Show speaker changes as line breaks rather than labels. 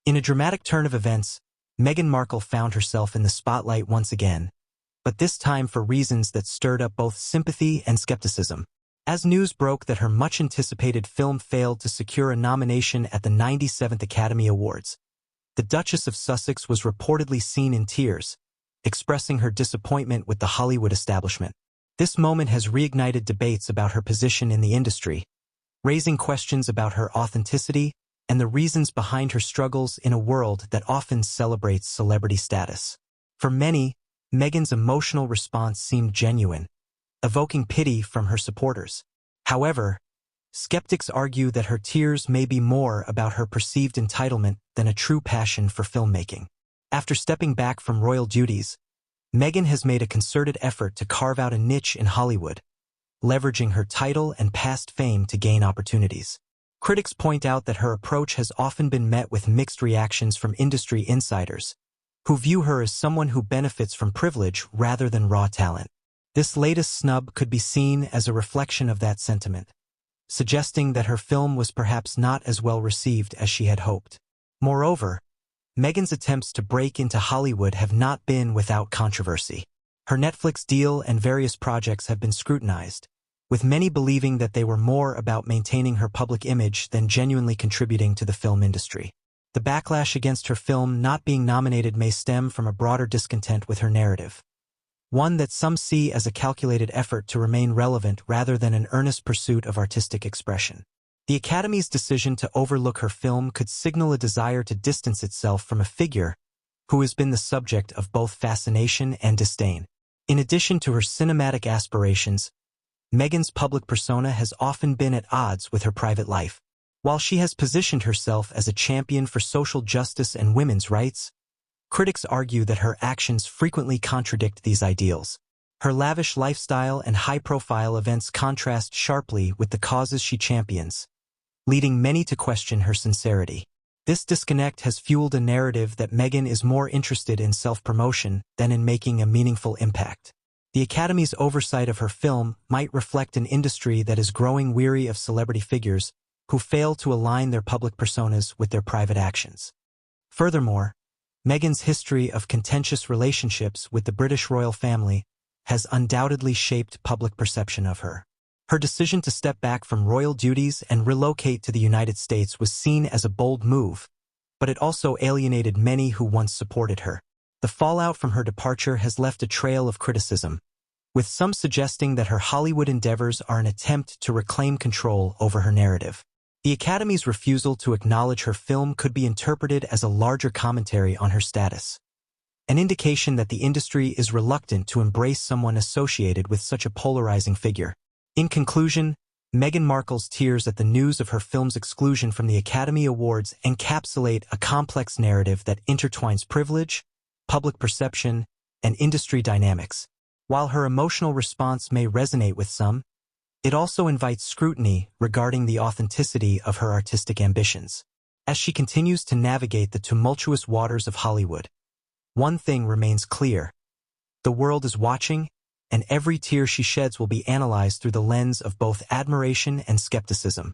In a dramatic turn of events, Meghan Markle found herself in the spotlight once again, but this time for reasons that stirred up both sympathy and skepticism. As news broke that her much-anticipated film failed to secure a nomination at the 97th Academy Awards, the Duchess of Sussex was reportedly seen in tears, expressing her disappointment with the Hollywood establishment. This moment has reignited debates about her position in the industry, raising questions about her authenticity and the reasons behind her struggles in a world that often celebrates celebrity status. For many, Meghan's emotional response seemed genuine, evoking pity from her supporters. However, skeptics argue that her tears may be more about her perceived entitlement than a true passion for filmmaking. After stepping back from royal duties, Meghan has made a concerted effort to carve out a niche in Hollywood, leveraging her title and past fame to gain opportunities. Critics point out that her approach has often been met with mixed reactions from industry insiders, who view her as someone who benefits from privilege rather than raw talent. This latest snub could be seen as a reflection of that sentiment, suggesting that her film was perhaps not as well received as she had hoped. Moreover, Meghan's attempts to break into Hollywood have not been without controversy. Her Netflix deal and various projects have been scrutinized, with many believing that they were more about maintaining her public image than genuinely contributing to the film industry. The backlash against her film not being nominated may stem from a broader discontent with her narrative, one that some see as a calculated effort to remain relevant rather than an earnest pursuit of artistic expression. The Academy's decision to overlook her film could signal a desire to distance itself from a figure who has been the subject of both fascination and disdain. In addition to her cinematic aspirations, Meghan's public persona has often been at odds with her private life. While she has positioned herself as a champion for social justice and women's rights, critics argue that her actions frequently contradict these ideals. Her lavish lifestyle and high-profile events contrast sharply with the causes she champions, leading many to question her sincerity. This disconnect has fueled a narrative that Meghan is more interested in self-promotion than in making a meaningful impact. The Academy's oversight of her film might reflect an industry that is growing weary of celebrity figures who fail to align their public personas with their private actions. Furthermore, Meghan's history of contentious relationships with the British royal family has undoubtedly shaped public perception of her. Her decision to step back from royal duties and relocate to the United States was seen as a bold move, but it also alienated many who once supported her. The fallout from her departure has left a trail of criticism, with some suggesting that her Hollywood endeavors are an attempt to reclaim control over her narrative. The Academy's refusal to acknowledge her film could be interpreted as a larger commentary on her status, an indication that the industry is reluctant to embrace someone associated with such a polarizing figure. In conclusion, Meghan Markle's tears at the news of her film's exclusion from the Academy Awards encapsulate a complex narrative that intertwines privilege, public perception, and industry dynamics. While her emotional response may resonate with some, it also invites scrutiny regarding the authenticity of her artistic ambitions. As she continues to navigate the tumultuous waters of Hollywood, one thing remains clear: the world is watching, and every tear she sheds will be analyzed through the lens of both admiration and skepticism.